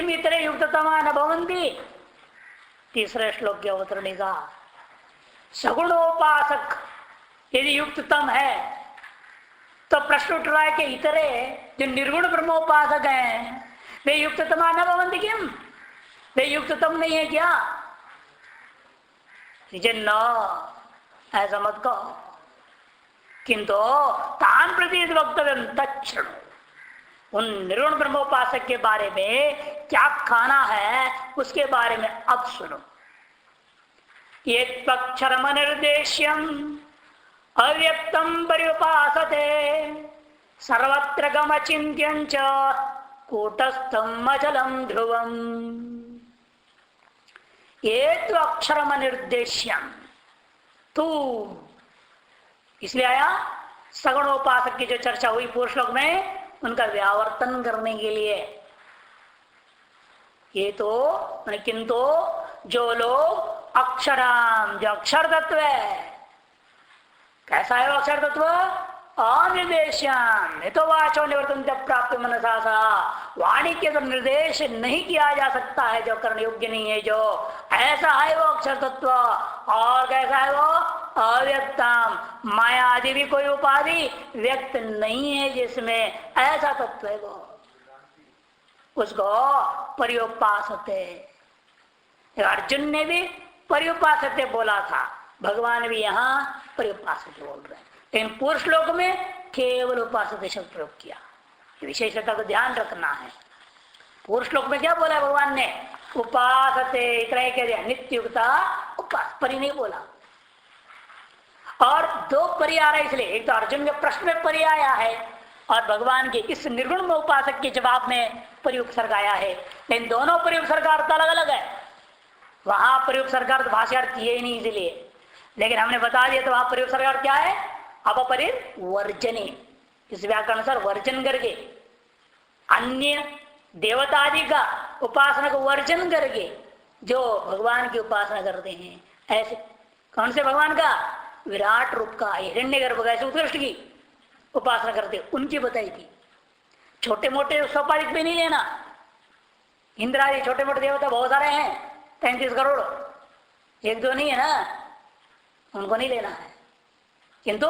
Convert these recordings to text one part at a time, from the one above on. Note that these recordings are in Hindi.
किम इतरे युक्ततमा न भवन्ति। तीसरे श्लोक के अवतरणी का सगुणोपासक यदि युक्ततम है तो प्रश्न उठ रहा है कि इतरे जो निर्गुण ब्रह्मोपासक हैं वे युक्ततमा न भवन्ति किम, वे युक्ततम नहीं है क्या? न ऐसा मत कहो, किंतु तान प्रति वक्तव्य तत्क्षण उन निर्गुण ब्रह्मोपासक के बारे में क्या खाना है उसके बारे में अब सुनो। ये त्वक्षरम निर्देश्यम अव्यक्तम पर्युपासते सर्वत्र गमचिन्त्यं च कूटस्थम अचलम ध्रुवम। ये तो अक्षरम निर्देश्यम, तू इसलिए आया सगुणोपासक की जो चर्चा हुई पूर्व श्लोक में उनका व्यावर्तन करने के लिए। ये तो किंतु जो लोग अक्षराम, जो अक्षर तत्व है, कैसा है वो अक्षर तत्व? अनिर्देश्यम तो वाचो निवर्तन प्राप्त मनसा सा, वाणी के तो निर्देश नहीं किया जा सकता है, जो करने योग्य नहीं है, जो ऐसा है वो अक्षर तत्व। और कैसा है वो? अव्यक्तम, माया आदि भी कोई उपाधि व्यक्त नहीं है जिसमें, ऐसा तत्व है वो, उसको पर्युपासते। अर्जुन ने भी पर्युपासते बोला था, भगवान भी यहाँ पर्युपासते बोल रहे हैं, लेकिन पूर्व श्लोक में केवल उपासते शब्द प्रयोग किया। विशेषता को ध्यान रखना है। पूर्व श्लोक में क्या बोला भगवान ने? उपासते, इतना कह दिया, नित्युक्ता उपास, परि नहीं बोला। और दो परि आ रहा है इसलिए, एक तो अर्जुन के प्रश्न में परि आया है और भगवान के इस निर्गुण में उपासक के जवाब में परि उपसर्ग आया है, लेकिन दोनों परि उपसर्ग अर्थ अलग अलग है। वहां परि उपसर्ग अर्थ भाष्यार्थ किए ही नहीं इसलिए, लेकिन हमने बता दिया तो वहां परि उपसर्ग अर्थ क्या है? अपरिवर्जने, इस व्याकरण अनुसार वर्जन करके, अन्य देवता आदि का उपासना को वर्जन करके जो भगवान की उपासना करते हैं, ऐसे कौन से भगवान का? विराट रूप का, हिरण्यगर्भ का, ऐसे उत्कृष्ट की उपासना करते, उनकी बताई थी। छोटे मोटे स्वापादिक भी नहीं लेना, इंद्र आदि छोटे मोटे देवता बहुत सारे हैं, 33 करोड़, एक दो नहीं है ना, उनको नहीं लेना है। किंतु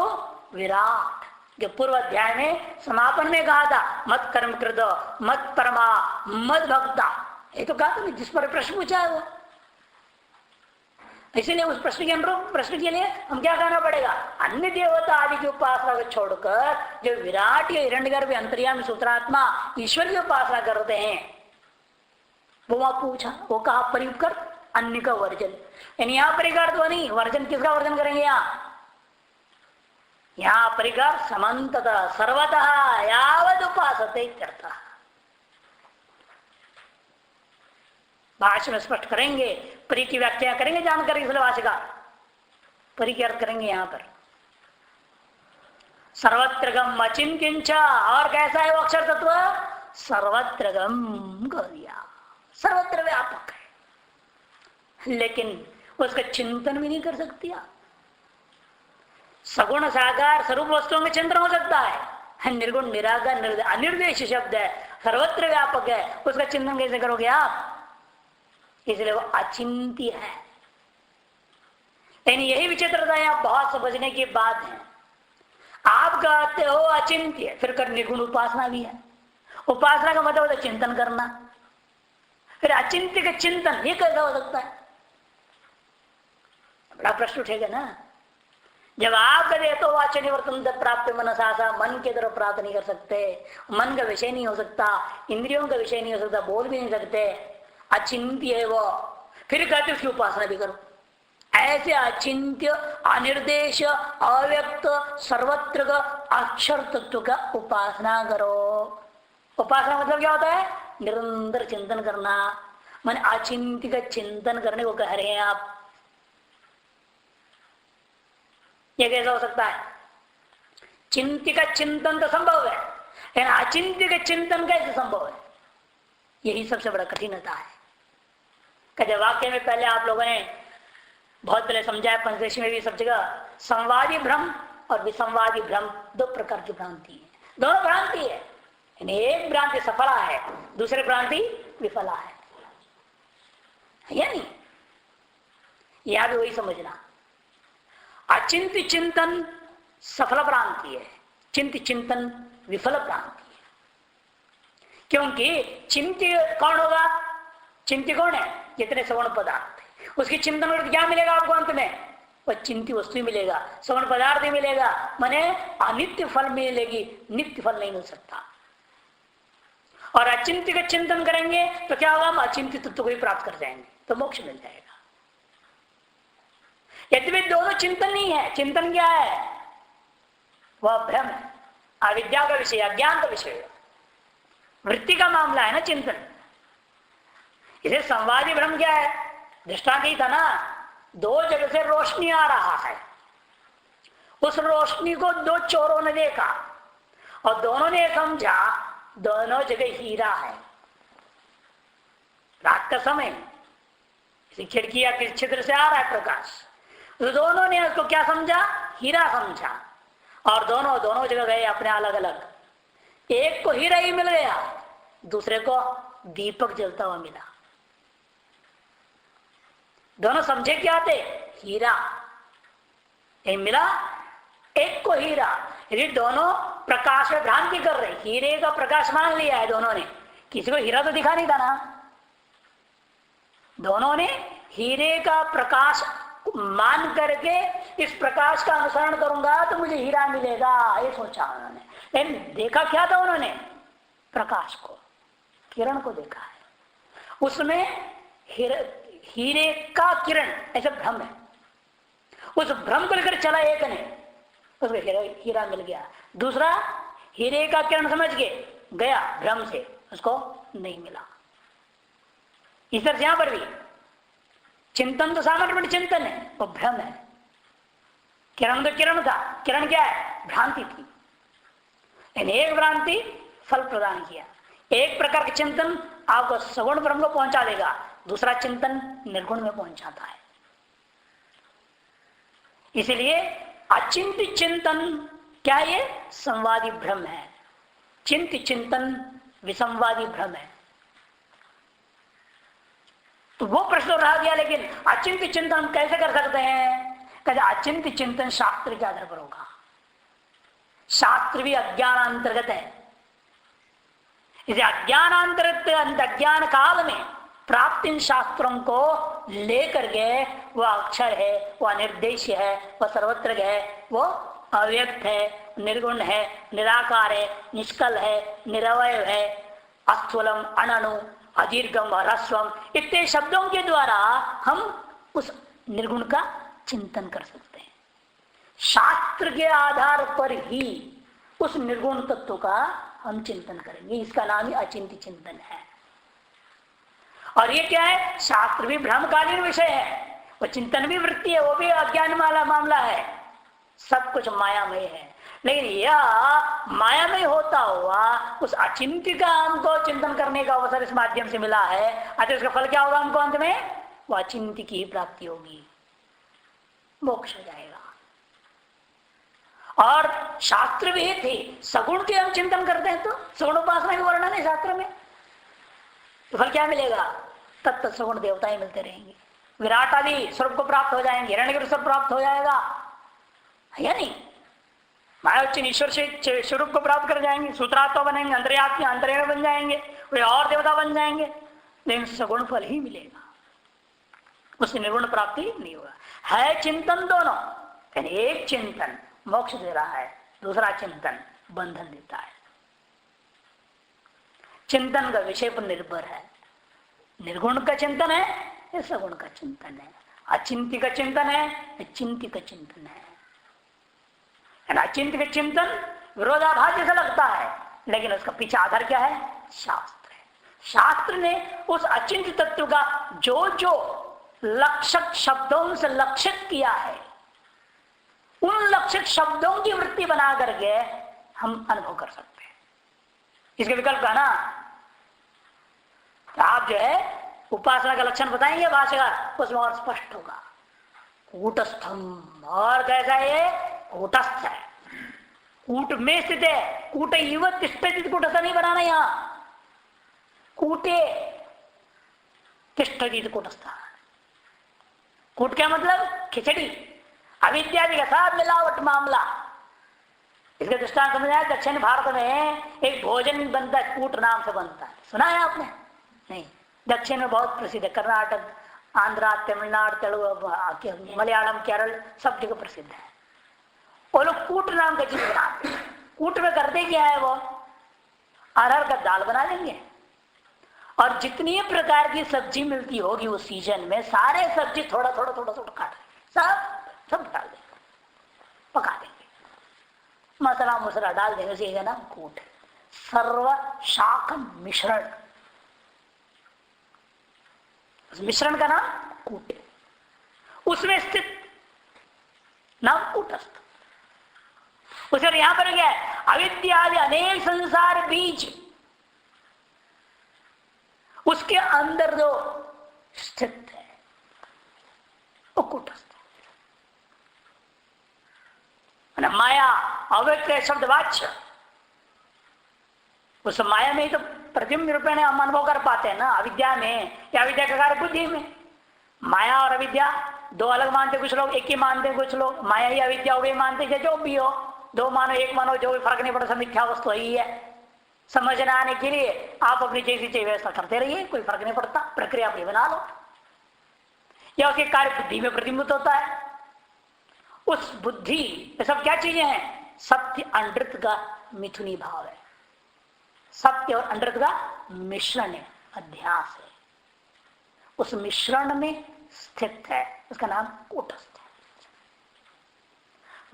विराट, जो पूर्व अध्याय में समापन में कहा था, मत कर्म कृत मत परमा मत भक्ता, ये तो कहा था जिस पर प्रश्न पूछा है वो। इसीलिए उस प्रश्न के अनुरूप प्रश्न के लिए हम क्या कहना पड़ेगा? अन्य देवता आदि की उपासना को छोड़कर जो विराट या हिरण्यगर्भ अंतर्यामी सूत्रात्मा ईश्वर की उपासना करते हैं, वो वहां पूछा, वो कहा परिकर अन्य का वर्जन। यानी यहाँ परिकार तो नहीं, वर्जन किसका वर्जन करेंगे? यहाँ परिकार समन्ततः सर्वतः यावद उपासते करता। भाष्य में स्पष्ट करेंगे, परि की व्याख्या करेंगे जानकारी इसलिए भाष्य परि की अर्थ करेंगे यहाँ पर। सर्वत्र गम अचिंत्य, और कैसा है वो अक्षर तत्व? सर्वत्र गम कर दिया, सर्वत्र व्यापक है, लेकिन उसका चिंतन भी नहीं कर सकती आप। सगुण साकार स्वरूप वस्तुओं में चिंतन हो सकता है, निर्गुण निराकार अनिर्देश शब्द है, सर्वत्र व्यापक है, उसका चिंतन कैसे करोगे आप? इसलिए वो अचिंत्य है। लेकिन यही विचित्रता है, आप बहुत समझने की बात है। आप कहते हो अचिंत्य, फिर कर निर्गुण उपासना भी है। उपासना का मतलब होता है चिंतन करना, फिर अचिंत्य का चिंतन ये कैसा हो सकता है? बड़ा प्रश्न उठेगा ना। जब आप कहते तो वाच्य निवर्तन प्राप्त मनसा, मन के तरफ प्राप्त नहीं कर सकते, मन का विषय नहीं हो सकता, इंद्रियों का विषय नहीं हो सकता, बोल भी नहीं सकते, अचिंत्य है वो, फिर कहते उसकी उपासना भी करो। ऐसे अचिंत्य अनिर्देश अव्यक्त सर्वत्र का अक्षर तत्व का उपासना करो। उपासना मतलब क्या होता है? निरंतर चिंतन करना, मन अचिंत्य का चिंतन करने को कह रहे हैं आप। यह कैसा हो सकता है? चिंत्य का चिंतन तो संभव है, लेकिन अचिंत्य का चिंतन कैसे संभव है? यही सबसे बड़ा कठिनता है। कहते वाक्य में पहले आप लोगों ने बहुत पहले समझाया, पंचदशी में भी सब जगह, संवादी भ्रम और विसंवादी भ्रम दो प्रकार की भ्रांति है। दोनों भ्रांति है, एक भ्रांति सफला है, दूसरी भ्रांति विफला है या नहीं? यहां भी वही समझना, अचिंत्य चिंतन सफल भ्रांति है, चिंत्य चिंतन विफल भ्रांति है। क्योंकि चिंत्य कौन होगा? चिंत्य कौन है? जितने सवर्ण पदार्थ, उसकी चिंतन करके क्या मिलेगा आपको? अंत में वह चिंत्य वस्तु मिलेगा, सवर्ण पदार्थ ही मिलेगा, माने अनित्य फल मिलेगी, नित्य फल नहीं मिल सकता। और अचिंत्य का चिंतन करेंगे तो क्या होगा? हम अचिंत्य तत्व को ही प्राप्त कर जाएंगे, तो मोक्ष मिल जाएगा। यद्यपि दोनों चिंतन नहीं है, चिंतन क्या है? वह भ्रम है, अविद्या का विषय, अज्ञान का विषय, वृत्ति का मामला है ना चिंतन। इसे संवादी भ्रम क्या है? दृष्टांत ही था ना, दो जगह से रोशनी आ रहा है, उस रोशनी को दो चोरों ने देखा और दोनों ने समझा दोनों जगह हीरा है। रात का समय, खिड़की या किस छिद्र से आ रहा है प्रकाश, तो दोनों ने उसको क्या समझा? हीरा समझा। और दोनों जगह गए अपने अलग अलग। एक को हीरा ही मिल गया, दूसरे को दीपक जलता हुआ मिला। दोनों समझे क्या थे? हीरा। एक मिला, एक को हीरा। यदि दोनों प्रकाश में भ्रांति कर रहे, हीरे का प्रकाश मान लिया है दोनों ने, किसी को हीरा तो दिखा नहीं था ना, दोनों ने हीरे का प्रकाश मान करके इस प्रकाश का अनुसरण करूंगा तो मुझे हीरा मिलेगा, ये सोचा उन्होंने। लेकिन देखा क्या था उन्होंने? प्रकाश को, किरण को देखा है, उसमें हीरे का किरण, ऐसा भ्रम है। उस भ्रम को लेकर चला एक ने, उसको हीरा मिल गया। दूसरा हीरे का किरण समझ के गया, भ्रम से उसको नहीं मिला। इस तरह से यहां पर भी चिंतन तो सामर्थ्य चिंतन है, वो भ्रम है। किरण तो किरण था, किरण क्या है? भ्रांति थी। एक भ्रांति फल प्रदान किया। एक प्रकार के चिंतन आपको सगुण ब्रह्म को पहुंचा देगा, दूसरा चिंतन निर्गुण में पहुंचाता है। इसलिए अचिंत्य चिंतन क्या है? ये संवादी भ्रम है। चिंत्य चिंतन विसंवादी भ्रम है। तो वो प्रश्न रह गया, लेकिन अचिंत्य चिंतन हम कैसे कर सकते हैं? कहते अचिंत्य चिंतन शास्त्र के आधार पर होगा। शास्त्र भी अज्ञान अंतर्गत है। इसे अज्ञानांतर्गत अज्ञान काल में प्राप्त इन शास्त्रों को लेकर के वह अक्षर है, वह निर्देश है, वह सर्वत्र है, वो अव्यक्त है, निर्गुण है, निराकार है, निष्कल है, निरवय है, अस्थूलम, अनणु, अदीर्घम, ह्रस्वम इतने शब्दों के द्वारा हम उस निर्गुण का चिंतन कर सकते हैं। शास्त्र के आधार पर ही उस निर्गुण तत्व का हम चिंतन करेंगे। इसका नाम ही अचिंत्य चिंतन है। और ये क्या है? शास्त्र भी भ्रमकालीन विषय है, वो चिंतन भी वृत्ति है, वो भी अज्ञान वाला मामला है। सब कुछ मायामय है, लेकिन यह मायामय होता हुआ उस अचिंत्य का हमको चिंतन करने का अवसर इस माध्यम से मिला है। अतः उसका फल क्या होगा? हमको अंत में वो अचिंत्य की ही प्राप्ति होगी, मोक्ष हो जाएगा। और शास्त्र भी थे, सगुण के हम चिंतन करते हैं तो सगुण उपासना भी वर्णन है शास्त्र में, तो फल क्या मिलेगा? तत्त सगुण देवता ही मिलते रहेंगे, विराट आदि स्वरूप को प्राप्त हो जाएंगे, हिरण्यगर्भ स्वरूप प्राप्त हो जाएगा, है नहीं? मायावचन ईश्वर से स्वरूप को प्राप्त कर जाएंगे, सूत्रात्मा बनेंगे, अंतर्यात्मा अंतर्यामी बन जाएंगे, कोई और देवता बन जाएंगे, लेकिन सगुण फल ही मिलेगा, उससे निर्गुण प्राप्ति नहीं होगा। है चिंतन दोनों, एक चिंतन मोक्ष दे रहा है, दूसरा चिंतन बंधन देता है। चिंतन का विषय पर निर्भर है। निर्गुण का चिंतन है या सगुण का चिंतन है, अचिंत्य का चिंतन है या चिंत्य का चिंतन है। अचिंत्य का चिंतन विरोधाभास जैसा लगता है, लेकिन उसका पीछे आधार क्या है? शास्त्र है। शास्त्र ने उस अचिंत्य तत्व का जो जो लक्षक शब्दों से लक्षित किया है, उन लक्षित शब्दों की वृत्ति बना करके हम अनुभव कर सकते हैं। इसके विकल्प का ना, तो आप जो है उपासना का लक्षण बताएंगे भाष्यकार, उसमें और स्पष्ट होगा। कूटस्थम, और कैसा है? कूटस्थ है, कूट में स्थित है। कूट इव तिष्ठति, कूट ऐसा नहीं बनाना यहां, कूटे तिष्ठति कूटस्थ। कूट क्या मतलब? खिचड़ी, अविद्यादि के साथ मिलावट मामला। इसके दृष्टांत समझाया, दक्षिण भारत में एक भोजन बनता है, कूट नाम से बनता है, सुना है आपने? नहीं। दक्षिण में बहुत प्रसिद्ध है, कर्नाटक, आंध्रा, तमिलनाडु, तेलुगु, मलयालम, केरल, सब जगह प्रसिद्ध है। वो लोग कूट नाम का चीज बनाते हैं। कूट में करते क्या है, वो अरहर का दाल बना लेंगे और जितनी प्रकार की सब्जी मिलती होगी उस सीजन में, सारे सब्जी थोड़ा थोड़ा थोड़ा थोड़ा काट सब डाल देंगे, पका देंगे, मसाला मुसला डाल देंगे, उसी नाम कूट। सर्व शाक मिश्रण, उस मिश्रण का नाम कूट, उसमें स्थित नाम कूटस्थ। उसे यहां पर क्या है? अविद्या अनेक संसार बीज, उसके अंदर जो स्थित है वो कूटस्थ है। माया अव्यक्त शब्दवाच्य, उस माया में ही तो प्रतिबिंब रूपेण हम अनुभव कर पाते हैं ना, अविद्या में या अविद्या के कार्य बुद्धि में। माया और अविद्या दो अलग मानते कुछ लोग, एक ही मानते कुछ लोग। माया ही अविद्या हो गई मानते, जो भी हो, दो मानो एक मानो, जो भी फर्क नहीं पड़ता, मिथ्या वस्तु ही है। समझने आने के लिए आप अपनी जैसी चाहिए व्यवस्था करते रहिए, कोई फर्क नहीं पड़ता, प्रक्रिया अपनी बना लो, या उसके कार्य बुद्धि में प्रतिबिंबित होता है। उस बुद्धि ये सब क्या चीजें हैं? सत्य अनृत का मिथुनी भाव है, सत्य और अनृत का मिश्रण है, अध्यास है, उस मिश्रण में स्थित है, उसका नाम कूटस्थ है।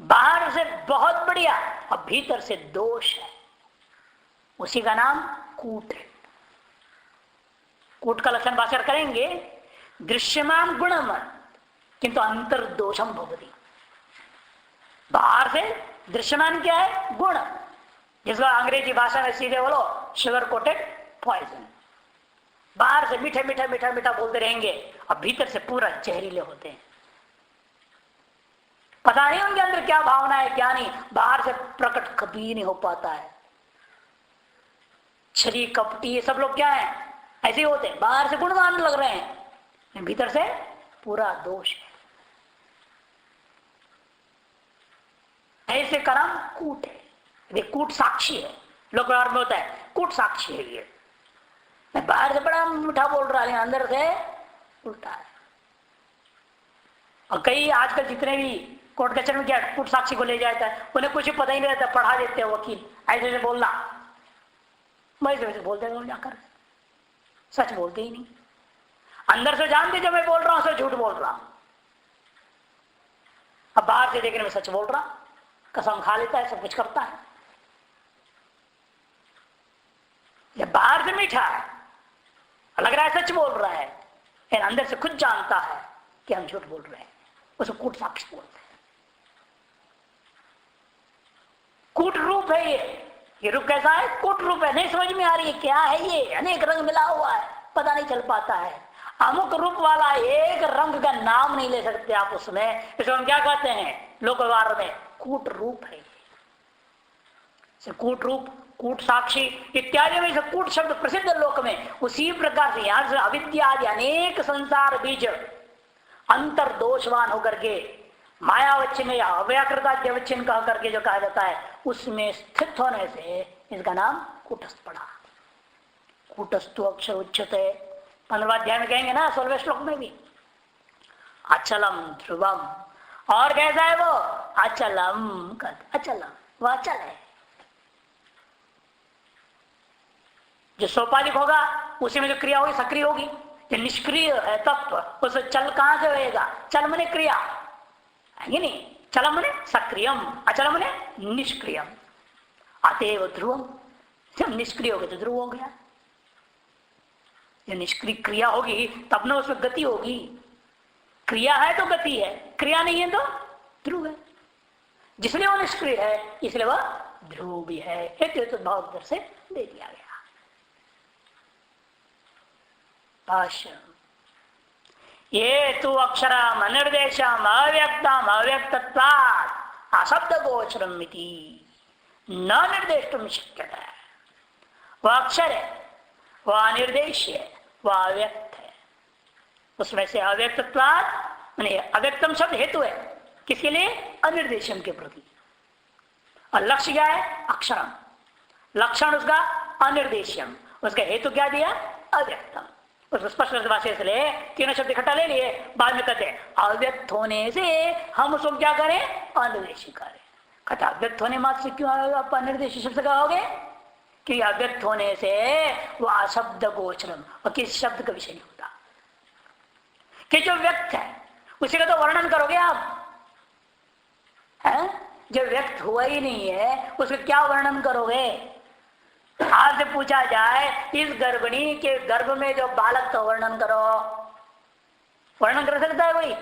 बाहर से बहुत बढ़िया और भीतर से दोष है, उसी का नाम कूट है। कूट का लक्षण भाषण करेंगे, दृश्यमान गुणम किंतु अंतर दोषम भवति। बाहर से दृश्यमान क्या है? गुण, जिसको अंग्रेजी भाषा में सीधे बोलो शुगर कोटेड पॉइजन। बाहर से मीठा मीठा मीठा मीठा बोलते रहेंगे और भीतर से पूरा जहरीले होते हैं। पता नहीं उनके अंदर क्या भावना है क्या नहीं, बाहर से प्रकट कभी नहीं हो पाता है। छली कपटी ये सब लोग क्या है? ऐसे ही होते हैं, बाहर से गुणवान लग रहे हैं, भीतर से पूरा दोष है। ऐसे का नाम कूट है। ये कूट साक्षी है, लोक व्यवहार में होता है कूट साक्षी है। ये मैं बाहर से बड़ा मीठा बोल रहा है, अंदर से उल्टा है। और कई आजकल जितने भी कोर्ट कचहरी में क्या कूट साक्षी को ले जाता है, उन्हें कुछ पता ही नहीं रहता, पढ़ा देते हैं वकील, ऐसे बोलना, वैसे बोलते हैं जाकर, सच बोलते ही नहीं। अंदर से जानते जब मैं बोल रहा हूं सच झूठ बोल रहा हूं, अब बाहर से देखने में सच बोल रहा, कसम खा लेता है, सब कुछ करता है। जब बाहर से मीठा है, लग रहा है सच बोल रहा है, लेकिन अंदर से खुद जानता है कि हम झूठ बोल रहे हैं, उसे कूट साक्षी बोलते हैं। कूट रूप है ये रूप कैसा है? कूट रूप है, नहीं समझ में आ रही है क्या है ये, अनेक रंग मिला हुआ है, पता नहीं चल पाता है। अमुक रूप वाला एक रंग का नाम नहीं ले सकते आप उसमें, इसको हम क्या कहते हैं लोक व्यवहार में? कूट रूप है। कूट रूप, कूट साक्षी इत्यादि में से कूट शब्द प्रसिद्ध लोक में। उसी प्रकार से यहां से अविद्या आदि अनेक संसार बीज अंतर दोषवान होकर के मायावच्छिन्न या अव्याकृताद्यवच्छिन्न कह करके जो कहा जाता है, उसमें स्थित होने से इसका नाम कूटस्थ पड़ा। कूटस्थु अक्षर उच्चते 15वां अध्याय में कहेंगे ना, 16वें श्लोक में भी। अचलम ध्रुवम, और कैसा है वो? अचलम, अचलम वह अचल है। जो सोपाधिक होगा उसी में जो क्रिया होगी सक्रिय होगी, जो निष्क्रिय है तत्व उस चल कहां से होएगा? चल मने क्रिया है नहीं, चल मने सक्रियम, अचल मने निष्क्रियम। अतएव ध्रुवम, जब निष्क्रिय हो गया तो ध्रुव हो गया। जब निष्क्रिय क्रिया होगी तब ना उसमें गति होगी। क्रिया है तो गति है, क्रिया नहीं है तो ध्रुव है। जिसलिए वो निष्क्रिय है इसलिए वह ध्रुव भी है। हेतु भाव उधर से दे दिया गया। ये तो अक्षरम अनिर्देशम अव्यक्तम अव्यक्तत्वात् अशब्द गोचरम मिति। न निर्देष्टुम शक्यता है। वह अक्षर है, वह अनिर्देश है, वह अव्यक्त है। उसमें से अव्यक्तत्वात् माने अव्यक्तम शब्द हेतु है किसके लिए? अनिर्देशम के प्रति। और लक्ष्य क्या है? अक्षरम। लक्षण उसका अनिर्देश्यम, उसका हेतु क्या दिया? अव्यक्तम। उसको स्पष्ट भाषा से ले तीनों शब्द इकट्ठा ले लिए, बाद में कहते हैं अव्यक्त होने से हम उसको क्या करें? अनिर्देश करें। कहता अव्यक्त होने मात्र से क्यों आप अनिर्देश शब्द कहोगे? कि अव्यक्त होने से वह अशब्द गोचरम और किस शब्द का विषय नहीं होता। कि जो व्यक्त है उसी का तो वर्णन करोगे आप, है? जो व्यक्त हुआ ही नहीं है उसका क्या वर्णन करोगे? आपसे पूछा जाए इस गर्भिणी के गर्भ में जो बालक का वर्णन करो, वर्णन कर सकता है कोई?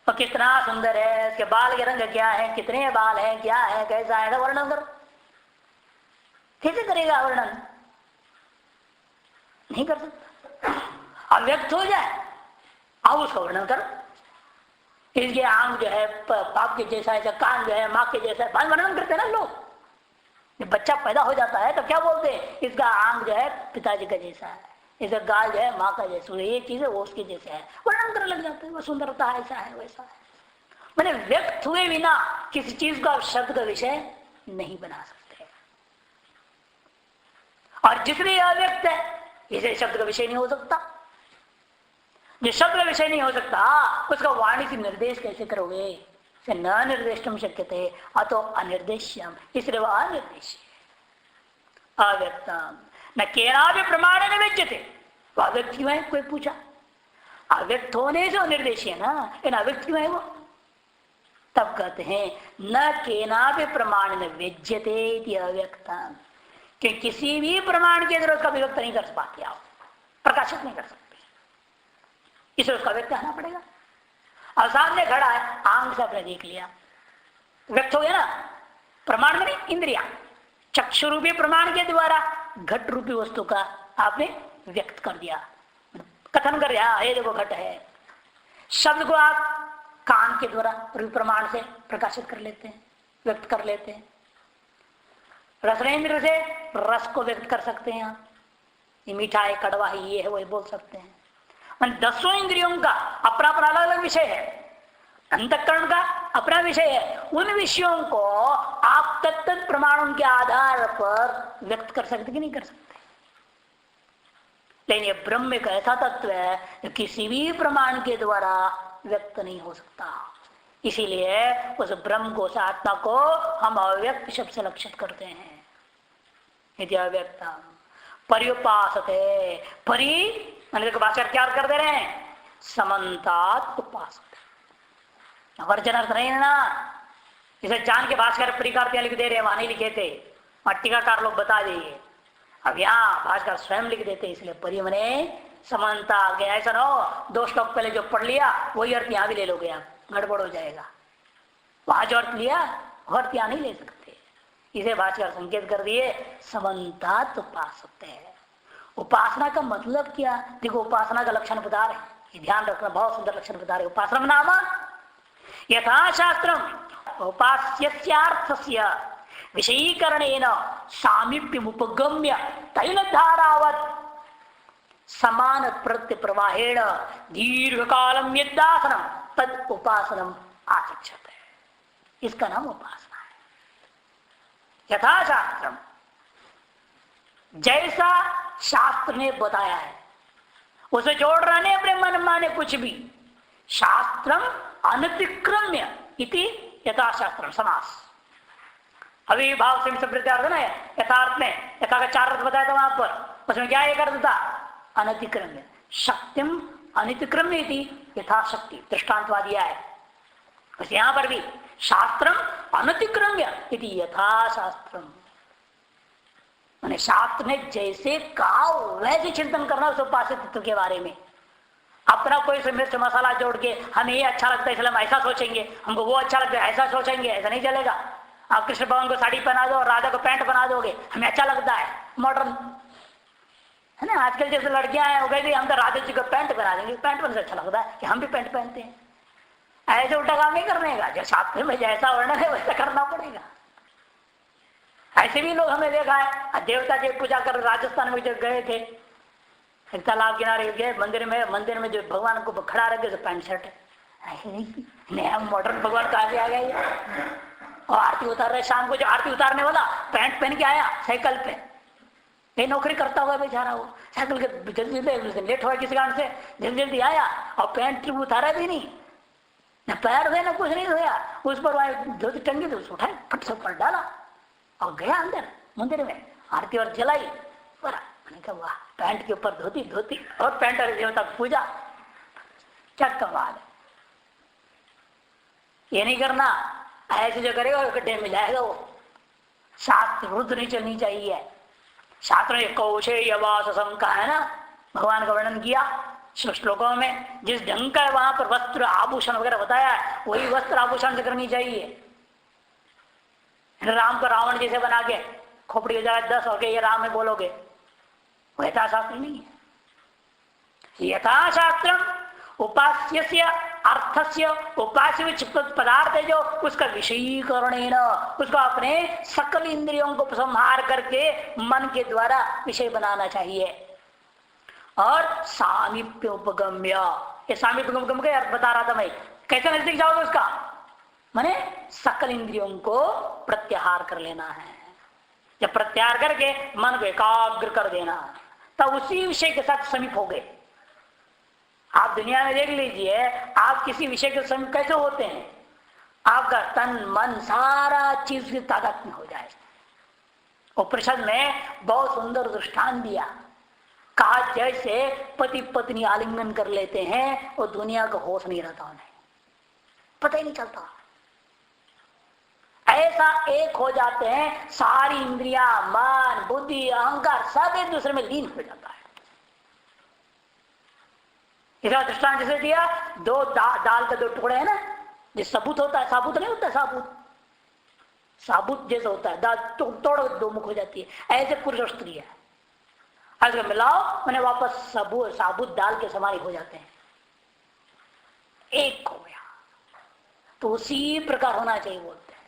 और कितना सुंदर है, इसके बाल के रंग क्या है, कितने बाल है, क्या है, कैसा है, वर्णन करो। कैसे करेगा वर्णन? नहीं कर सकता। अव्यक्त हो जाए अब उसका वर्णन करो। इसके आंग जो है बाप के जैसा है, कान जो है माँ के जैसा है, वर्णन करते ना लोग। जब बच्चा पैदा हो जाता है तो क्या बोलते हैं? इसका आंग जो है पिताजी का जैसा है, इसका गाल जो है माँ का जैसा, ये चीज है वो उसके जैसा है, वर्णन करने लग जाते हैं। वो सुंदरता है, ऐसा है वैसा है। मैंने व्यक्त हुए बिना किसी चीज का शब्द का विषय नहीं बना सकते। और जिसमें अव्यक्त है इसे शब्द का विषय नहीं हो सकता। जो शब्द का विषय नहीं हो सकता उसका वाणी से निर्देश कैसे करोगे? न निर्देष्टुम शक्यते अतो अनिर्देश्यम, इसलिए वह अनिर्देश अव्यक्तम न केनापि प्रमाण निवेच्यते। वह अव्यक्त क्यों है? कोई पूछा। अव्यक्त होने से अनिर्देश है ना, इन अव्यक्त क्यों है वो? तब कहते हैं न केनापि प्रमाण निवेच्यते अव्यक्तम, कि किसी भी प्रमाण के अंदर उसका अभिव्यक्त नहीं कर पाते, आप प्रकाशित नहीं कर सकते, इसलिए उसका व्यक्त कहना पड़ेगा। और सामने खड़ा है, आंख से आपने देख लिया, व्यक्त हो गया ना। प्रमाण में नहीं, इंद्रिया चक्षु रूपी प्रमाण के द्वारा घट रूपी वस्तु का आपने व्यक्त कर दिया, कथन कर दिया, ये देखो घट है। शब्द को आप कान के द्वारा प्रमाण से प्रकाशित कर लेते हैं, व्यक्त कर लेते हैं। रसनेन्द्र से रस को व्यक्त कर सकते हैं आप, ये मीठा है, कड़वा है, ये है, वो बोल सकते हैं। दसों इंद्रियों का अपना अपना अलग अलग विषय है, अंतःकरण का अपना विषय है। उन विषयों को आप तत्त प्रमाणों के आधार पर व्यक्त कर सकते कि नहीं कर सकते? लेकिन ये ब्रह्म एक ऐसा तत्व है जो किसी भी प्रमाण के द्वारा व्यक्त नहीं हो सकता। इसीलिए उस ब्रह्म को, उस आत्मा को हम अव्यक्त शब्द से लक्षित करते हैं। यदि अव्यक्त पर्युपासते, परि भाषा क्या कर दे रहे हैं? समन्तात उपासते, वर्जन अर्थ नहीं है ना। इसे जान के भाषकर परिकार लिख दे रहे हैं, वहां नहीं लिखे थे, और टीकाकार लोग बता दिए। अब यहाँ भाषकर स्वयं लिख देते, इसलिए परि मने समानता आ गया। ऐसा ना हो 2 श्लोक पहले जो पढ़ लिया वही अर्थ यहाँ भी ले लोगे आप, गड़बड़ हो जाएगा। वहां जो अर्थ लिया वो अर्थ यहाँ नहीं ले सकते, इसे भाषकर संकेत कर दिए समन्तात उपासते हैं। उपासना का मतलब क्या? देखो उपासना का लक्षण बता रहे, ये ध्यान रखना, बहुत सुंदर लक्षण बता रहे। उपासना नाम यथाशास्त्रम उपास्यस्यार्थस्य विषयीकरणेन सामीप्यमुपगम्य तैलधारावत् समान प्रत्य प्रवाहेण दीर्घ कालम यदासनम तद उपासनम आचक्षते, इसका नाम उपासना है। यथाशास्त्रम, जैसा शास्त्र ने बताया है उसे जोड़ रहे अपने मन माने कुछ भी। शास्त्रम अनतिक्रम्य इति यथाशास्त्रम समास, अभी भाव से प्रत्यार्थ ना है। यथार्थ में यथा का 4 अर्थ बताया था वहां पर, उसमें क्या एक अर्थ था? अनतिक्रम्य। शक्तिम अनतिक्रम्य इति यथाशक्ति दृष्टांतवा दिया है। बस यहां पर भी शास्त्रम अनतिक्रम्य इति यथाशास्त्रम, मैंने शास्त्र ने जैसे कहा वैसे चिंतन करना उस उपासित तत्व के बारे में। अपना कोई मिर्च मसाला जोड़ के हमें ये अच्छा लगता है इसलिए हम ऐसा सोचेंगे, हमको वो अच्छा लगता है ऐसा सोचेंगे, ऐसा नहीं चलेगा। आप कृष्ण भगवान को साड़ी पहना दो और राधा को पैंट बना दोगे, हमें अच्छा लगता है, मॉडर्न है ना। आजकल जैसे लड़कियां हैं वो कहती हम तो राधा जी को पैंट बना देंगे, पैंट पहनने से अच्छा लगता है कि हम भी पैंट पहनते हैं। ऐसे उल्टा काम नहीं करने का, जो शास्त्र में जैसा वर्णन है वैसा करना पड़ेगा। ऐसे भी लोग हमें देखा है, देवता की पूजा कर राजस्थान में जब गए थे, एक तालाब किनारे गए, मंदिर में जो भगवान को खड़ा रखे तो पैंट शर्ट है, नया मॉडर्न भगवान कहाँ से आ गया ये। और आरती उतार रहे, शाम को जो आरती उतारने वाला पैंट पहन के आया साइकिल पे, कहीं नौकरी करता हुआ बेचारा वो, साइकिल के जल्दी लेट हुआ किसी कारण से, जल्दी जल्दी आया और पैंट उतारा भी नहीं, न पैर धोया न कुछ नहीं धोया, उस पर वहां धोती टंगी तो उठाए फट से पर डाला और गया अंदर मंदिर में, आरती और जलाई। मैंने कहा वाह, पैंट के ऊपर धोती, धोती और पैंट और देवता पूजा, क्या कमाल है। ये नहीं करना, ऐसे जो करेगा गड्ढे में जाएगा वो। शास्त्र रुद्र नहीं चलनी चाहिए। शास्त्र ने कौशेय वास का है ना, भगवान का वर्णन किया श्लोकों में, जिस ढंग का वहां पर वस्त्र आभूषण वगैरह बताया है, वही वस्त्र आभूषण से करनी चाहिए। राम को रावण जैसे बना के खोपड़ी हो जाए 10 और ये राम में बोलोगे, वो यथाशास्त्र नहीं है। यथाशास्त्रम उपास्य अर्थस्य, उपास्य पदार्थ है जो उसका विषयीकरण, उसको अपने सकल इंद्रियों को संहार करके मन के द्वारा विषय बनाना चाहिए। और सामीप्य उपगम्य, ये सामीप्य उपगम का अर्थ बता रहा था मैं, कैसे नजदीक जाओगे उसका, माने सकल इंद्रियों को प्रत्याहार कर लेना है। जब प्रत्याहार करके मन को एकाग्र कर देना, तब उसी विषय के साथ समीप हो गए। आप दुनिया में देख लीजिए, आप किसी विषय के समीप कैसे होते हैं, आपका तन मन सारा चीज की ताकत में हो जाए। उपनिषद में बहुत सुंदर दृष्टांत दिया, कहा जैसे पति पत्नी आलिंगन कर लेते हैं और दुनिया का होश नहीं रहता, उन्हें पता ही नहीं चलता। ऐसा एक हो जाते हैं, सारी इंद्रियां, मन, बुद्धि, अहंकार सब एक दूसरे में लीन हो जाता है। इसका दृष्टांत जैसे दिया, दो दाल के 2 टुकड़े हैं ना, जो सबूत होता है, साबुत नहीं होता, साबुत जैसा होता है, दाल तोड़ 2 मुख हो जाती है। ऐसे पुरुष और स्त्री है, आज मिलाओ उन्हें वापस साबुत दाल के समान हो जाते हैं, एक हो गया। तो उसी प्रकार होना चाहिए बोलते हैं।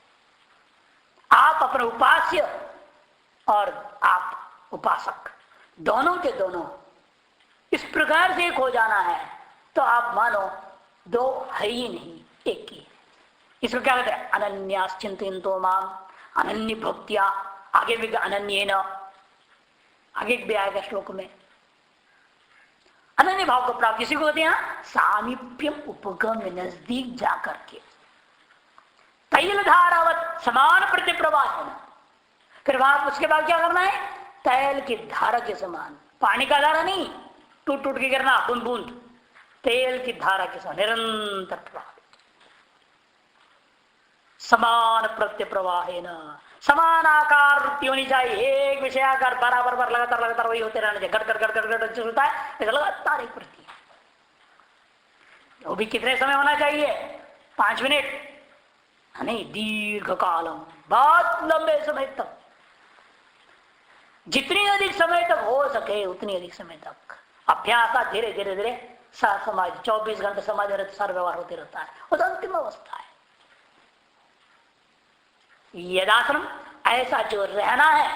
आप अपने उपास्य और आप उपासक दोनों के दोनों इस प्रकार से एक हो जाना है, तो आप मानो 2 है ही नहीं, एक ही। इसमें क्या कहते हैं, अनन्यास चिंतयन्तो माम, अनन्य भक्तिया, आगे भी अनन्येन, आगे भी आएगा श्लोक में। अनन्य भाव को प्राप्त किसी को कहते हैं, सामीप्यम उपगम, नजदीक जाकर के तैल धारावत समान प्रति प्रवाह। फिर वहां उसके बाद क्या करना है, तैल की धारा के समान, पानी का धारा नहीं टूट टूट के गिरना, बूंद बूंद, तेल की धारा के समान निरंतर प्रवाह, समान प्रत्य प्रवाह, समान आकार वृत्ति होनी चाहिए। एक विषयाकार बराबर लगातार लगातार वही होते रहना चाहिए, गट गट गट गट गट होता है, ऐसा लगातार एक वृत्ति। वो भी कितने समय होना चाहिए, 5 मिनट नहीं, दीर्घ कालम, बहुत लंबे समय तक, जितनी अधिक समय तक हो सके उतनी अधिक समय तक अभ्यास, धीरे धीरे धीरे समाज 24 घंटे समाज में सारा व्यवहार होते रहता है, वो तो अंतिम अवस्था है। यदाश्रम ऐसा जो रहना है,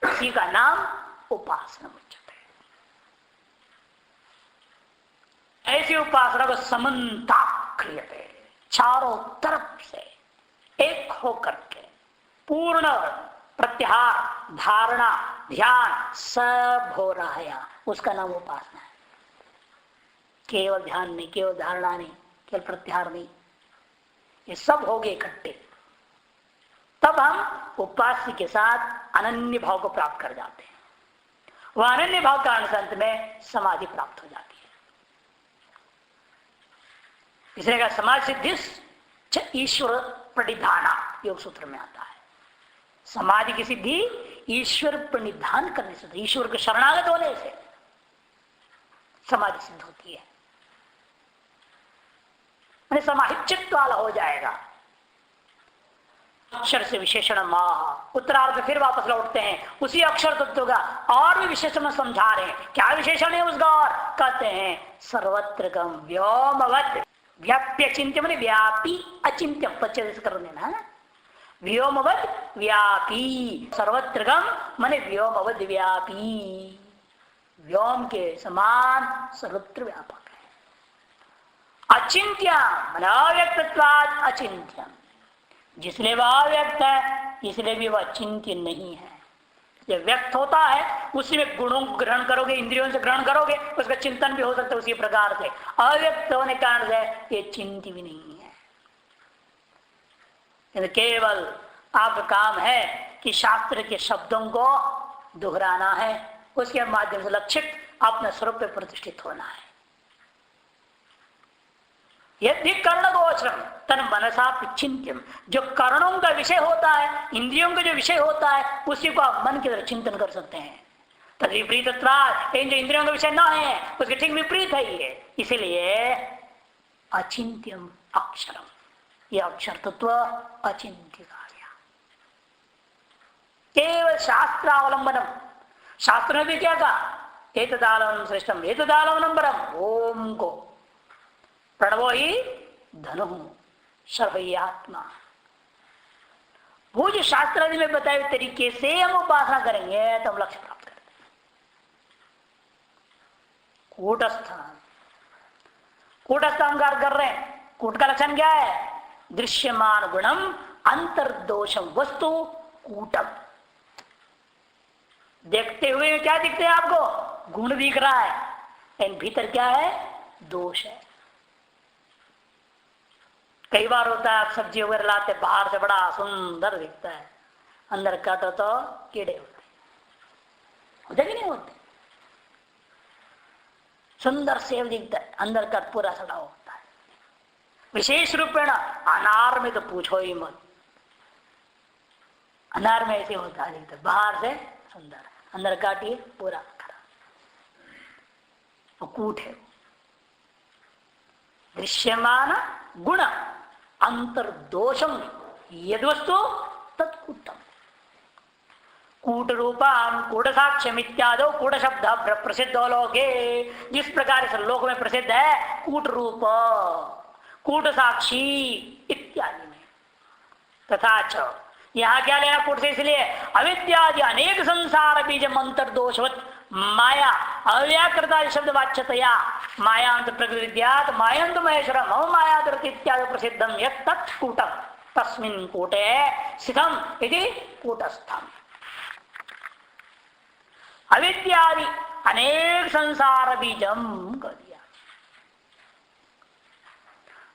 उसी का नाम उपासना उच्चते है। ऐसी उपासना को समन्ता क्रियते, चारों तरफ से एक होकर के पूर्ण प्रत्याहार, धारणा, ध्यान सब हो रहा है, उसका नाम उपासना है। केवल ध्यान नहीं, केवल धारणा नहीं, केवल प्रत्याहार नहीं, ये सब हो गए इकट्ठे, तब हम उपास्य के साथ अनन्य भाव को प्राप्त कर जाते हैं। वह अनन्य भाव का अंत में समाधि प्राप्त हो जाती है। इसलिए कहा समाधि सिद्धि ईश्वर प्रणिधाना, योग सूत्र में आता है। समाधि की सिद्धि ईश्वर प्रणिधान करने से, ईश्वर के शरणागत होने से समाधि सिद्ध होती है, समाहित वाला हो जाएगा। अक्षर से विशेषण माह, उत्तरार्ध फिर वापस लौटते हैं उसी अक्षर तत्व का और भी विशेषण समझा रहे हैं। क्या विशेषण है उसका, और कहते हैं सर्वत्र गम व्योमवत व्याप्य चिंत्य, मैंने व्यापी अचिंत्य, 25 कर देना है, व्योमवद व्यापी, सर्वत्रगम माने व्योमवद व्यापी, व्योम के समान सर्वत्र व्यापक है। अचिंत्य माने अव्यक्तत्वाद अचिंत्यम, जिसलिए वह अव्यक्त है इसलिए भी वह चिंत्य नहीं है। जब व्यक्त होता है उसी में गुणों को ग्रहण करोगे, इंद्रियों से ग्रहण करोगे, उसका चिंतन भी हो सकता है उसी प्रकार से। अव्यक्त होने के कारण से ये चिंत्य भी नहीं है। केवल आपका काम है कि शास्त्र के शब्दों को दोहराना है, उसके माध्यम से लक्षित अपने स्वरूप पे प्रतिष्ठित होना है। यदि कर्ण गोचरम तन मनसा चिंत्यम, जो कर्णों का विषय होता है, इंद्रियों का जो विषय होता है, उसी को आप मन की तरह चिंतन कर सकते हैं। तद विपरीत जो इंद्रियों का विषय ना है उसके ठीक विपरीत है ये, इसीलिए अचिंत्यम अक्षरम, ये अक्षर तत्व अचिंत्य कार्य। केवल शास्त्रावलंबनम, शास्त्र ने भी क्या कहा, एतदालवनम श्रेष्ठम एतदालवनम परम, ओम को प्रणवो ही धनु सर्वैयात्मा, वो जो शास्त्र में बताए हुए तरीके से हम उपासना करेंगे तो हम लक्ष्य प्राप्त करते हैं। कूटस्थ, कूटस्थ अहंकार कर रहे हैं। कूट का लक्षण क्या है, दृश्यमान गुणम अंतर्दोषम वस्तु कूटम, देखते हुए क्या दिखते हैं आपको, गुण दिख रहा है, लेकिन भीतर क्या है, दोष है। कई बार होता है आप सब्जी वगैरह लाते, बाहर से बड़ा सुंदर दिखता है, अंदर काटो तो कीड़े होते कि नहीं होते। सुंदर सेब दिखता है, अंदर का पूरा सड़ा होता है। विशेष रूपेण अनार में तो पूछो ही मत, अनार में ऐसे होता है, दिखता है बाहर से सुंदर, अंदर काटिए पूरा खराब, तो कूट है। दृश्यमान गुण अंतर्दोषम यद वस्तु तत्कूटम, कूट रूपम कूट साक्ष्यम इत्यादो कूट शब्द प्रसिद्ध लोके, जिस प्रकार से लोक में प्रसिद्ध है कूट रूप, कूट साक्षी इत्यादि में। तथा च यहाँ क्या लेना कूट से, इसलिए अविद्यादि अनेक संसार बीज अंतर्दोषवत माया अव्याकृता शब्द वाच्यतया मायांत प्रकृति विद्यात मायंत महेश्वर मम मायादृत इत्यादि प्रसिद्धम यत्तत्कूटम तस्मिन् कूटे स्थितम इति कूटस्थम। अविद्यादि अनेक संसार बीजम कर दिया,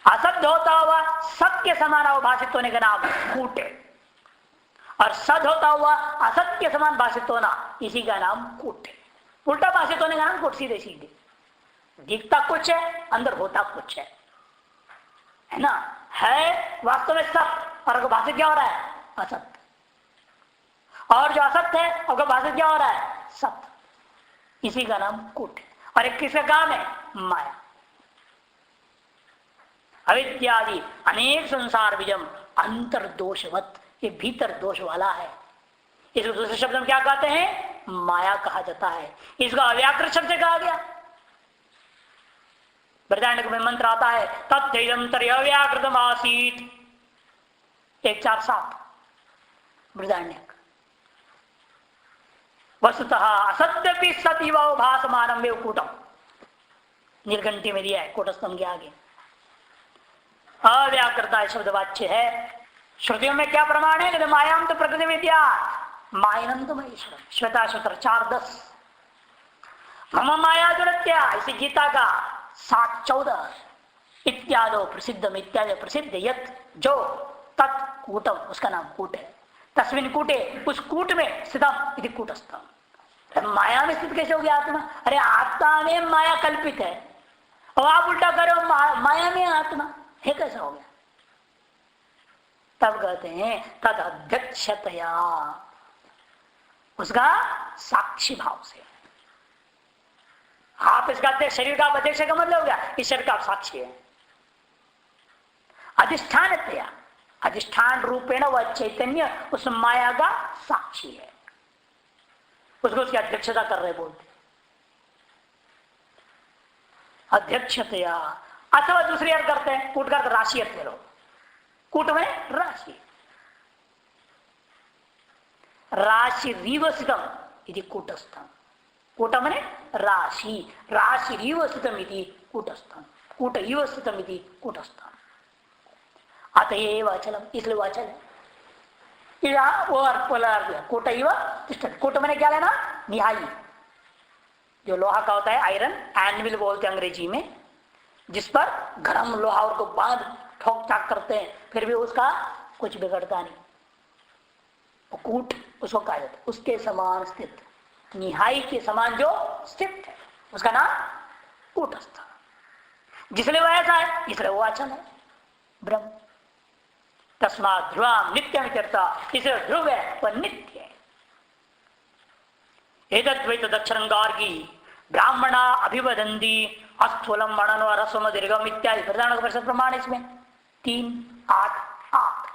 असत होता हुआ सत्य समान अवभाषित होने का नाम कूटे, और सद होता हुआ असत्य समान भाषित होना इसी का नाम कूट है। उल्टा भाषित होने का नाम कूट, सीधे सीधे दिखता कुछ है अंदर होता कुछ है ना, है वास्तव में सत्य और भाषित क्या हो रहा है, असत्य, और जो असत्य है और भाषित क्या हो रहा है, सत्य, इसी का नाम कूट है। और एक किसका काम है, माया। अविद्यादि अनेक संसार बीजम अंतर्दोषवत, ये भीतर दोष वाला है। इसको दूसरे शब्द में क्या कहते हैं, माया कहा जाता है। इसको अव्याकृत शब्द से कहा गया। बृहदारण्यक में मंत्र आता है तत्व्यव्याकृतम आसीत 147 बृहदारण्यक। वस्तुतः असत्यपि सत्य भासमानम में कूटम, निर्घंटी में दिया है कूटस्थम के आगे। अव्याकृता शब्द वाच्य है। श्रुतियों में क्या प्रमाण है, मायाम तो प्रकृति विद्या मायनंत महेश्वर, श्वेता श्वेत्र 4:10 मम माया दुरत्या, इसी गीता का 7:14 इत्यादो प्रसिद्धम इत्यादि प्रसिद्ध यत जो तत्कूटम, उसका नाम कूट है। तस्मिन कूटे, उस कूट में स्थितम इति कूटस्थम। माया में स्थित कैसे हो गया आत्मा, अरे आत्मा में माया कल्पित है और आप उल्टा करो माया में आत्मा है, कैसा हो गया। तब कहते हैं तद अध्यक्षतया, उसका साक्षी भाव से। आप इसका अध्यक्ष, शरीर का अध्यक्ष का मतलब हो गया इस शरीर का आप साक्षी है। अधिष्ठानतया, अधिष्ठान रूपेण वह चैतन्य उस माया का साक्षी है, उसको उसकी अध्यक्षता कर रहे बोलते अध्यक्षतया। अथवा दूसरी अर्थ करते हैं, कूट का राशि अर्थ लो, कूट में राशि, राशि रीवसितम इति कूटस्थम। कूट मने राशि, राशि रीवसितम इति कूटस्थम, कूट इव स्थितम इति कूटस्थम। अतएव अचलम, इसलिए वो अचल है। वो कूट इव तिष्ठति। कूट मने क्या लेना? निहाई, जो लोहा का होता है, आयरन, एनविल बोलते हैं अंग्रेजी में, जिस पर गर्म लोहा और को बांध ठोक ठाक करते हैं, फिर भी उसका कुछ बिगड़ता नहीं, वो कूट उसको कहा जाता है। उसके समान स्थित, निहाई के समान जो स्थित है, उसका नाम कूटस्थ। जिसलिए वह ऐसा है, इसलिए वो अचल है ब्रह्म। तस्मात् ध्रुवम नित्यम चर्चा, इसलिए ध्रुव है वह नित्य है। एतद्वैत दक्षरंगार की ब्राह्मणा अभिवदंती अस्थूलम मणन व रसम दीर्घम इत्यादि प्रधान परिषद प्रमाण इसमें 3:8:8।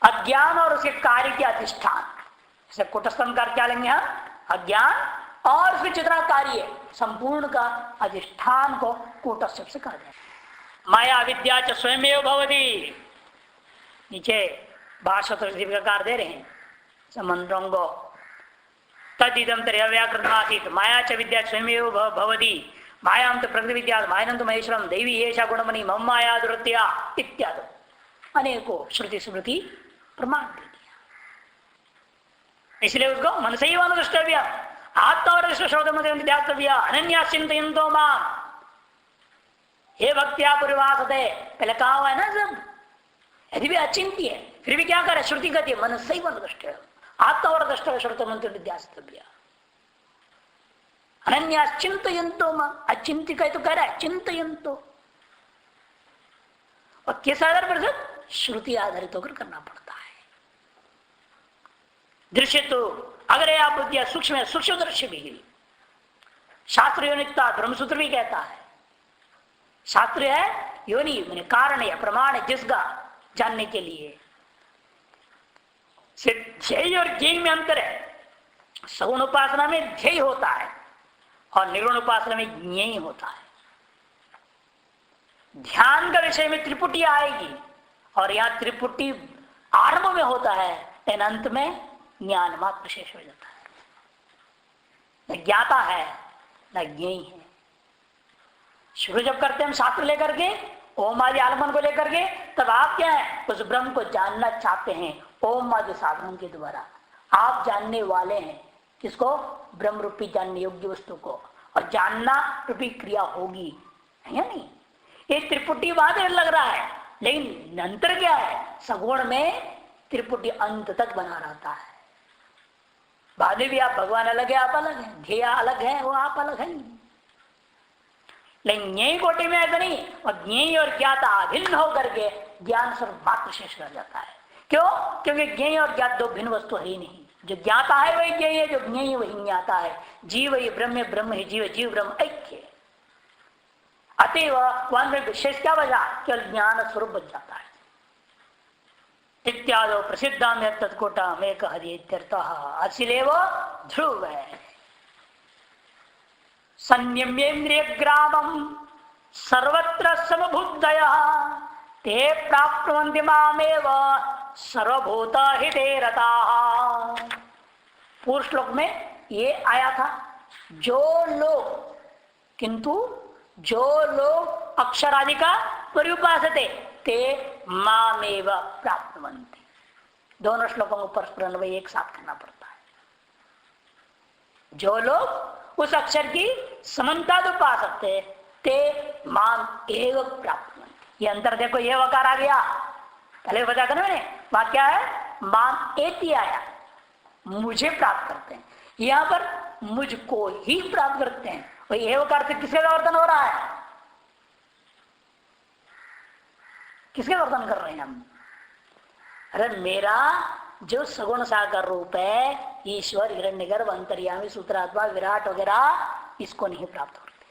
अज्ञान और उसके कार्य के अधिष्ठान, इसे कुटस्थम कर क्या लेंगे हम? अज्ञान और उसके जितना कार्य संपूर्ण का अधिष्ठान को कूटस्थ से कहा जाए। माया विद्या च स्वयमेव भवति। नीचे भाषा दे रहे हैं मंत्रों को। तदिदम तर्हि व्याकृतमासीत् माया च विद्या स्वयमेव भवति मायां तो प्रकृति विद्या मायनं तो महेश्वरम दैवी एषा गुणमणि मम माया दुरत्या इत्यादि अनेकों श्रुति स्मृति प्रमाण दे दिया। इसलिए उसको मन से ही अनुष्टव्य आत्मवृष्टव्य अनन्या चिंतयन्तो माम्। हे भक्त्या परिवासते, पहले कहा हुआ है ना सब, यदि भी अचिंत्य है फिर भी क्या करे? श्रुति कहती है मन से ही अनुष्टव्य आत्मवृष्टव्य श्रुत मंत्र विद्यास्तव्य अनन्या चिंतयन्तो माम्। अचिंत्य का तो कह रहा है चिंतयन्तो, और किस आधार पर? श्रुति आधारित होकर करना पड़ता है। दृश्य तो अगर आप बुद्धिया सूक्ष्म है, सूक्ष्म दृश्य भी, शास्त्र योनिकता ब्रह्मसूत्र भी कहता है। शास्त्र है योनि मैंने कारण है, प्रमाण है जिसका जानने के लिए। ध्येय और ज्ञेय में अंतर है। सगुण उपासना में ध्येय होता है और निर्गुण उपासना में ज्ञेय होता है। ध्यान का विषय में त्रिपुटी आएगी और यहां त्रिपुटी आरंभ में होता है, लेकिन अंत में ज्ञान मात्र शेष हो जाता है। न ज्ञाता है न ज्ञेय है। शुरू जब करते हैं हम शास्त्र लेकर के, ओम आदि आलमन को लेकर के, तब आप क्या है? उस ब्रह्म को जानना चाहते हैं ओम आदि साधनों के द्वारा। आप जानने वाले हैं किसको? ब्रह्म रूपी जानने योग्य वस्तु को, और जानना रूपी क्रिया होगी, है या नहीं? ये त्रिपुटी बाद लग रहा है, लेकिन अंतर क्या है? सगुण में त्रिपुटी अंत तक बना रहता है। बाद में भी आप भगवान अलग है, आप अलग है, ध्येय अलग है, वो आप अलग है नहीं। लेकिन ज्ञेय कोटि में ऐसा नहीं, और ज्ञेय और ज्ञाता अभिन्न होकर के ज्ञान स्वरूप मात्र शेष रह जाता है। क्यों? क्योंकि ज्ञेय और ज्ञात दो भिन्न वस्तु है ही नहीं। जो ज्ञाता है वही ज्ञेय है, जो ज्ञेय वही ज्ञाता है। जीव ही ब्रह्म, ब्रह्म ही जीव, जीव ब्रह्म ऐक्य। अतएव वहां में विशेष क्या बचा? केवल ज्ञान स्वरूप बच जाता है। इत्यादि प्रसिद्धा में तत्कोटा में कह इसलिए वो ध्रुव है। संयम्येन्द्रिय ग्रामम सर्वत्र समबुद्धय ते प्राप्नुवन्ति मामेव सर्वभूत हिते रताः। पूर्व श्लोक में ये आया था, जो लोग, किंतु जो लोग अक्षर आदि का पर्युपासते ते मामेव प्राप्नुवन्ति। दोनों श्लोकों को परस्पर अन्वय एक साथ करना पड़ता है। जो लोग उस अक्षर की समन्ता तो पा सकते ते माम एव प्राप्नुवन्ति। ये अंतर देखो, ये वकार आ गया, पहले बता था ना मैंने, वहां क्या है? माम एति आया, मुझे प्राप्त करते हैं। यहां पर मुझको ही प्राप्त करते हैं। और ये वकार से किसका वर्तन हो रहा है? किसके वर्तन कर रहे हैं हम? अरे मेरा जो सगुण साकार रूप है, ईश्वर, हिरण्यगर्भ, अंतर्यामी, सूत्रात्मा, विराट वगैरह, इसको नहीं प्राप्त होते,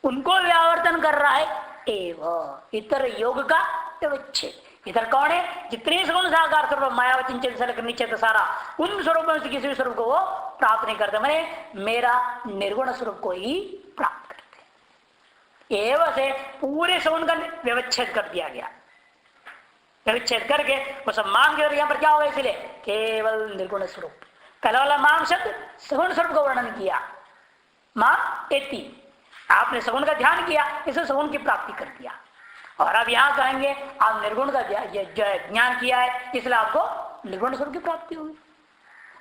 उनको व्यावर्तन कर रहा है। एवं इतर योग का व्यवच्छेद। इधर कौन है? जितने सगुण साकार स्वरूप मायावचिंचित निश्चित सारा, उन स्वरूपों से किसी स्वरूप को वो प्राप्त नहीं करते। मैंने मेरा निर्गुण स्वरूप को ही प्राप्त करते। एवं से पूरे सगुण का व्यवच्छेद कर दिया गया। छेद करके वो सब मान के यहाँ पर क्या होगा, इसलिए केवल निर्गुण स्वरूप। पहला वाला माम शब्द सगुण स्वरूप का वर्णन किया, माम एति, आपने सगुण का ध्यान किया, इसे सगुण की प्राप्ति कर दिया। और अब यहाँ कहेंगे आप निर्गुण का ज्ञान किया है, इसलिए आपको निर्गुण स्वरूप की प्राप्ति होगी।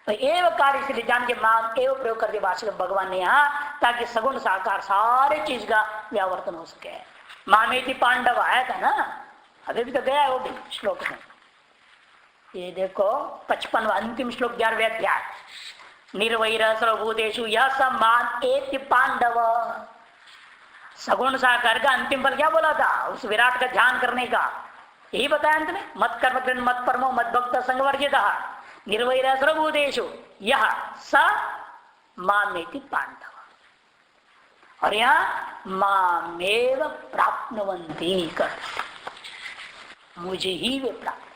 तो एव कार्य इसलिए जान के माम एव प्रयोग कर दिया भाष्य भगवान ने यहाँ, ताकि सगुण साकार सारे चीज का व्यावर्तन हो सके। मामेति पांडव आया था ना, अभी भी तो गया है वो भी श्लोक में। ये देखो 55 अंतिम श्लोक 11वें अध्याय, निर्वैर सर्वभूतेषु यह सम्मान एति पांडव। सगुण साकार का अंतिम फल क्या बोला था, उस विराट का ध्यान करने का, यही बताया अंत में। मत कर्म मत परमो मत भक्त संवर्जितः निर्वैर सर्वभूतेषु यह स मामेति पांडव। और यहाँ मामेव प्राप्नुवन्ति कर, मुझे ही वे प्राप्त।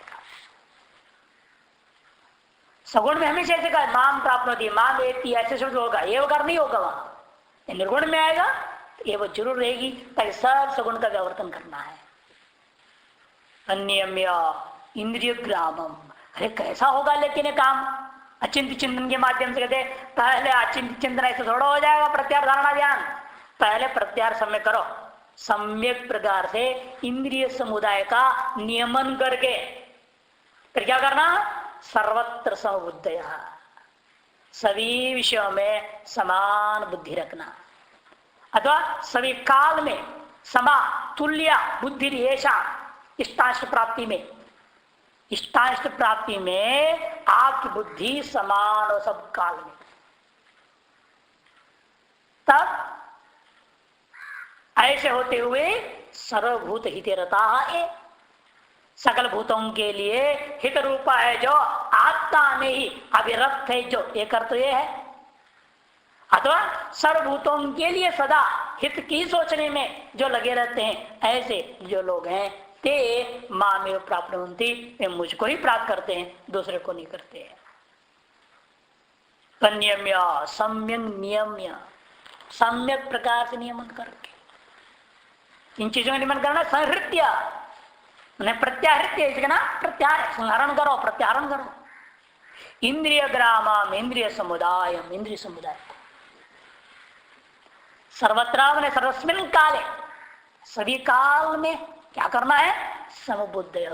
सगुण में हमेशा ऐसे कहा माम प्राप्त होती, माम एति ऐसे शब्द होगा, ये वकार नहीं होगा। वहां निर्गुण में आएगा तो ये वो जरूर रहेगी, ताकि सब सगुण का व्यावर्तन करना है। अन्यम्य इंद्रिय ग्रामम, अरे कैसा होगा लेकिन ये काम अचिंत चिंतन के माध्यम से। कहते पहले अचिंत चिंतन ऐसे थोड़ा हो जाएगा, प्रत्यार धारणा ध्यान, पहले प्रत्यार सम्यक करो, सम्यक प्रकार से इंद्रिय समुदाय का नियमन करके फिर क्या करना, सर्वत्र समबुद्धय, सभी विषयों में समान बुद्धि रखना, अथवा सभी काल में समा तुल्य बुद्धि रेशा। इष्टाष्ट प्राप्ति में, इष्टाष्ट प्राप्ति में आपकी बुद्धि समान हो सब काल में, तब ऐसे होते हुए सर्वभूत हितेरता है, सकल भूतों के लिए हित रूपा है जो आत्मा में ही अभिरक्त है, जो एक अर्थ ये है। अथवा सर्वभूतों के लिए सदा हित की सोचने में जो लगे रहते हैं, ऐसे जो लोग हैं ते मामेव प्राप्नुवन्ति, वे मुझको ही प्राप्त करते हैं, दूसरे को नहीं करते हैं। तन्यम्य सम्यक नियम्य, सम्यक प्रकार से नियमन करके इन चीजों का नियमन करना। संहृत्य उन्हें प्रत्याहृत्य, इसका ना प्रत्याहार, संहरण करो, प्रत्याहरण करो। इंद्रिय ग्रामम, इंद्रिय समुदाय, इंद्रिय समुदाय सर्वत्र मैंने सर्वस्मिन काले, सभी काल में क्या करना है, समबुद्धय,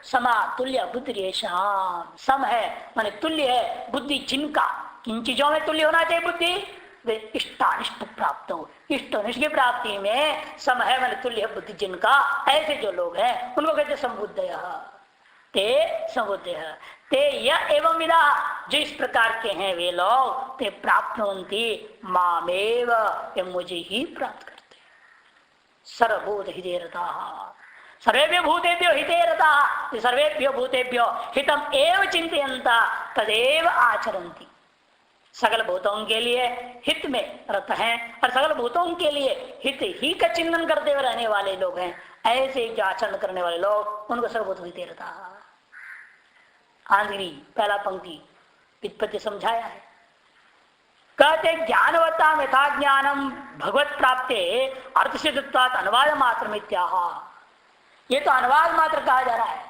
समातुल्य बुद्धि, सम है माने तुल्य है बुद्धि जिनका, किन चीजों में तुल्य होना चाहिए बुद्धि, वे इष्टानिष्ट प्राप्त हो, इष्ट अनिष्ट की प्राप्ति में सम है माने तुल्य है बुद्धि जिनका, ऐसे जो लोग हैं उनको कहते समबुद्धय, ते समबुद्धय, ते यह एवं विदा, जो इस प्रकार के हैं वे लोग, ते प्राप्नुवन्ति मामेव, ये मुझे ही प्राप्त करते। सर्वभूत हितेरता, सर्वेभ्यो भूतेभ्यो हितेरता, सर्वेभ्यो भूतेभ्यो हितम एव चिंतयन्ता तदेव आचरन्ति। सकल भूतों के लिए हित में रत हैं और सकल भूतों के लिए हित ही का चिंतन करते हुए रहने वाले लोग हैं, ऐसे जो आचरण करने वाले लोग उनको सर्वभूत हितेरता। आंधी पहला पंक्ति व्युत्पत्ति समझाया है। कहते ज्ञानवत्ता यथा ज्ञानम भगवत प्राप्ते अर्थ सिद्धत्वात् अनुवाद मात्र मित्याह, ये तो अनुवाद मात्र कहा जा रहा है,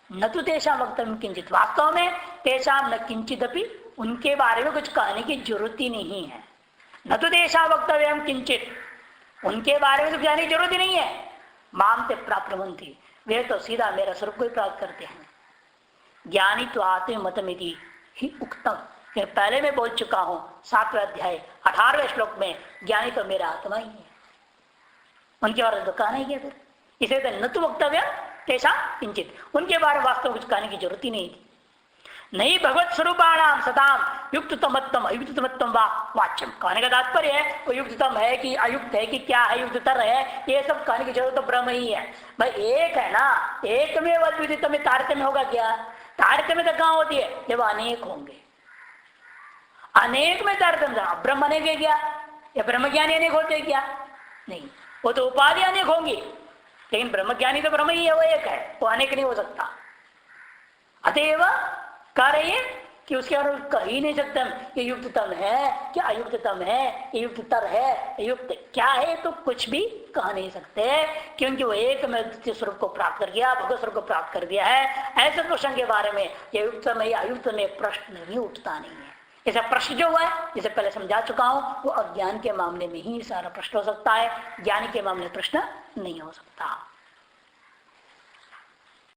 न तो तेषां वक्तव्यं किंचित, वास्तव में तेषां न किंचित अपि, उनके बारे में कुछ कहने की जरूरत ही नहीं है। न तो तेषां वक्तव्यं किंचित, उनके बारे में कुछ कहने की जरूरत ही नहीं है। माम ते प्राप्नुवन्ति, वे तो सीधा मेरा स्वरूप को ही प्राप्त करते हैं। ज्ञानी तो आत्म मतमिति ही उक्तम, पहले मैं बोल चुका हूं 7वें अध्याय 18वें श्लोक में, ज्ञानी तो मेरा आत्मा ही है, उनके बारे में तो कहना ही है। फिर इसे तो न तो वक्तव्य तेषा किंचित, उनके बारे में वास्तव कुछ कहने की जरूरत ही नहीं थी। नहीं भगवत स्वरूपाणाम सताम युक्ततमत्तम अयुक्ततमत्तम वा वाच्यम, कहने का तात्पर्य है वो युक्ततम है कि अयुक्त है कि क्या है, युक्ततर है, ये सब कहने की जरूरत तो ब्रह्म ही है। भाई एक है ना, एक में अद्वितीय में तारतम्य होगा क्या, तारतम्य तो कहाँ होती है जब अनेक होंगे, अनेक में तारतम्य। ब्रह्म अनेक है क्या, या ब्रह्म ज्ञानी अनेक होते क्या, नहीं, वो तो उपाधि अनेक होंगी, लेकिन ब्रह्म ज्ञानी तो ब्रह्म ही है, वो एक है, वो अनेक नहीं हो सकता। अतएव कह रही है कि उसके बारे में कह ही नहीं सकते हम कि युक्ततम है कि अयुक्ततम है, युक्ततर है, युक्त क्या है, तो कुछ भी कह नहीं सकते, क्योंकि वो एक में द्वितीय स्वरूप को प्राप्त कर गया, भगवत स्वरूप को प्राप्त कर दिया है। ऐसे प्रश्न के बारे में ये युक्त में या अयुक्त में प्रश्न भी उठता नहीं है। ऐसा प्रश्न जो हुआ है, जिसे पहले समझा चुका हूं, वो अज्ञान के मामले में ही सारा प्रश्न हो सकता है, ज्ञान के मामले में प्रश्न नहीं हो सकता।